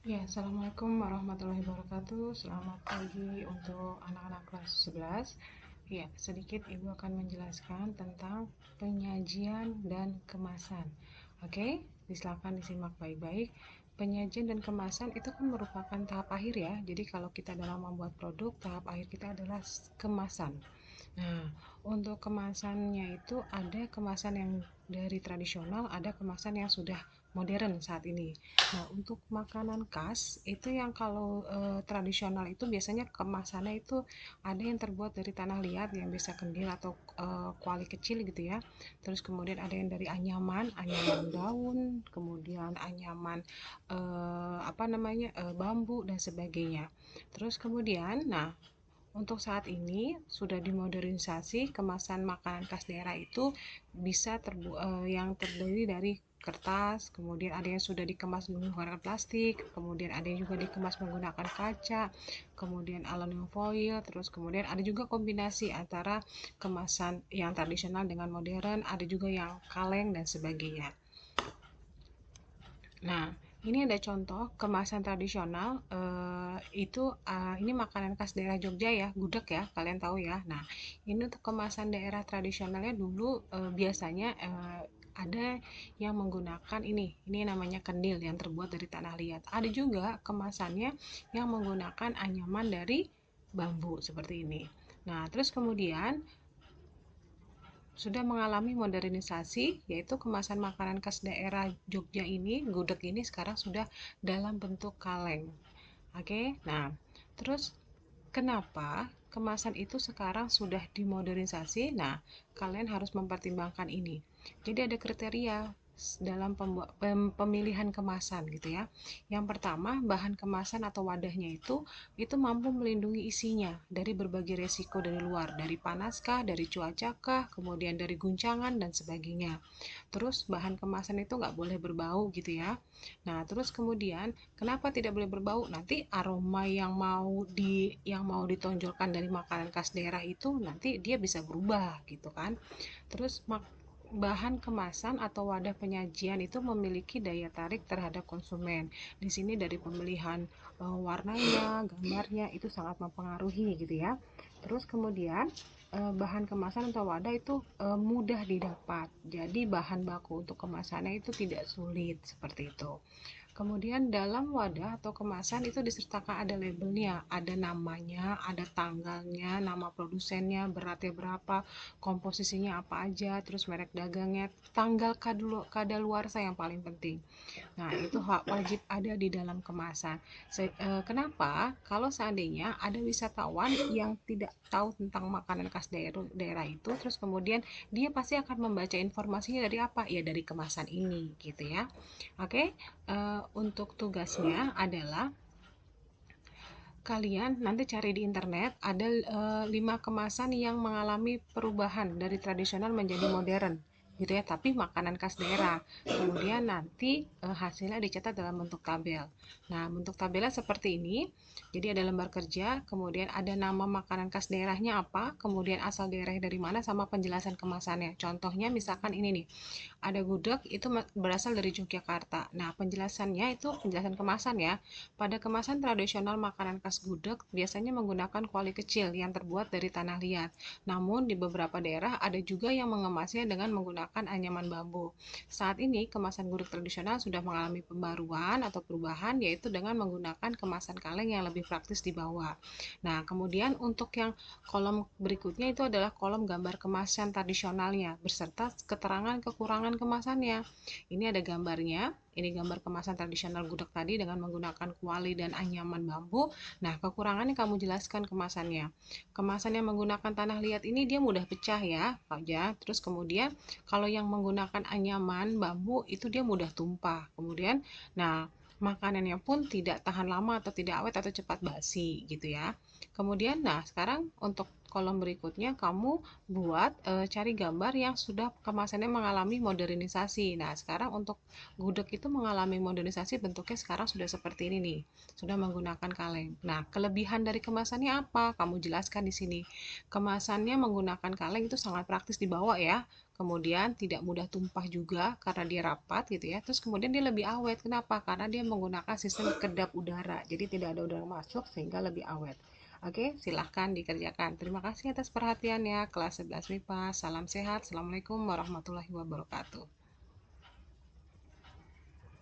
Ya, Assalamualaikum warahmatullahi wabarakatuh. Selamat pagi untuk anak-anak kelas 11. Ya, sedikit Ibu akan menjelaskan tentang penyajian dan kemasan. Oke, silakan disimak baik-baik. Penyajian dan kemasan itu kan merupakan tahap akhir ya. Jadi kalau kita dalam membuat produk, tahap akhir kita adalah kemasan. Nah, untuk kemasannya itu ada kemasan yang dari tradisional, ada kemasan yang sudah modern saat ini. Nah, untuk makanan khas itu yang kalau tradisional itu biasanya kemasannya itu ada yang terbuat dari tanah liat yang bisa kendil atau kuali kecil gitu ya. Terus kemudian ada yang dari anyaman, anyaman daun, kemudian anyaman apa namanya bambu dan sebagainya. Terus kemudian, nah untuk saat ini sudah dimodernisasi, kemasan makanan khas daerah itu bisa yang terdiri dari kertas, kemudian ada yang sudah dikemas menggunakan plastik, kemudian ada yang juga dikemas menggunakan kaca, kemudian aluminium foil, terus kemudian ada juga kombinasi antara kemasan yang tradisional dengan modern, ada juga yang kaleng dan sebagainya. Nah, ini ada contoh kemasan tradisional, itu, ini makanan khas daerah Jogja ya, gudeg ya, kalian tahu ya. Nah, ini untuk kemasan daerah tradisionalnya dulu, biasanya, ada yang menggunakan ini namanya kendil yang terbuat dari tanah liat. Ada juga kemasannya yang menggunakan anyaman dari bambu seperti ini. Nah, terus kemudian sudah mengalami modernisasi, yaitu kemasan makanan khas daerah Jogja ini, gudeg ini sekarang sudah dalam bentuk kaleng. Oke, nah terus kenapa kemasan itu sekarang sudah dimodernisasi? Nah, kalian harus mempertimbangkan ini. Jadi ada kriteria dalam pemilihan kemasan gitu ya. Yang pertama, bahan kemasan atau wadahnya itu mampu melindungi isinya dari berbagai resiko dari luar, dari panaskah, dari cuacakah, kemudian dari guncangan dan sebagainya. Terus bahan kemasan itu nggak boleh berbau gitu ya. Nah, terus kemudian kenapa tidak boleh berbau? Nanti aroma yang mau ditonjolkan dari makanan khas daerah itu nanti dia bisa berubah gitu kan. Terus bahan kemasan atau wadah penyajian itu memiliki daya tarik terhadap konsumen. Di sini dari pemilihan warnanya, gambarnya itu sangat mempengaruhi gitu ya. Terus kemudian bahan kemasan atau wadah itu mudah didapat. Jadi bahan baku untuk kemasannya itu tidak sulit seperti itu. Kemudian dalam wadah atau kemasan itu disertakan ada labelnya, ada namanya, ada tanggalnya, nama produsennya, beratnya berapa, komposisinya apa aja, terus merek dagangnya, tanggal kadaluarsa yang paling penting. Nah, itu hak wajib ada di dalam kemasan. Kenapa? Kalau seandainya ada wisatawan yang tidak tahu tentang makanan khas daerah itu, terus kemudian dia pasti akan membaca informasinya dari apa? Ya dari kemasan ini, gitu ya. Oke, untuk tugasnya adalah kalian nanti cari di internet ada 5 kemasan yang mengalami perubahan dari tradisional menjadi modern gitu ya, tapi makanan khas daerah. Kemudian nanti hasilnya dicetak dalam bentuk tabel. Nah, bentuk tabelnya seperti ini. Jadi ada lembar kerja, kemudian ada nama makanan khas daerahnya apa, kemudian asal daerahnya dari mana sama penjelasan kemasannya. Contohnya misalkan ini nih, ada gudeg itu berasal dari Yogyakarta. Nah, penjelasannya itu penjelasan kemasan ya. Pada kemasan tradisional makanan khas gudeg biasanya menggunakan kuali kecil yang terbuat dari tanah liat. Namun di beberapa daerah ada juga yang mengemasnya dengan menggunakan anyaman bambu. Saat ini kemasan gudeg tradisional sudah mengalami pembaruan atau perubahan yaitu dengan menggunakan kemasan kaleng yang lebih praktis di bawah. Nah, kemudian untuk yang kolom berikutnya itu adalah kolom gambar kemasan tradisionalnya beserta keterangan kekurangan kemasannya. Ini ada gambarnya, ini gambar kemasan tradisional gudeg tadi dengan menggunakan kuali dan anyaman bambu. Nah, kekurangannya kamu jelaskan kemasannya. Kemasan yang menggunakan tanah liat ini dia mudah pecah ya, Terus kemudian kalau yang menggunakan anyaman bambu itu dia mudah tumpah. Kemudian, nah makanannya pun tidak tahan lama atau tidak awet atau cepat basi gitu ya. Kemudian, nah sekarang untuk kolom berikutnya kamu buat cari gambar yang sudah kemasannya mengalami modernisasi. Nah, sekarang untuk gudeg itu mengalami modernisasi, bentuknya sekarang sudah seperti ini nih, sudah menggunakan kaleng. Nah, kelebihan dari kemasannya apa? Kamu jelaskan di sini. Kemasannya menggunakan kaleng itu sangat praktis dibawa ya. Kemudian tidak mudah tumpah juga karena dia rapat gitu ya. Terus kemudian dia lebih awet. Kenapa? Karena dia menggunakan sistem kedap udara. Jadi tidak ada udara masuk sehingga lebih awet. Oke, silahkan dikerjakan. Terima kasih atas perhatiannya. Kelas 11 MIPA. Salam sehat. Assalamualaikum warahmatullahi wabarakatuh.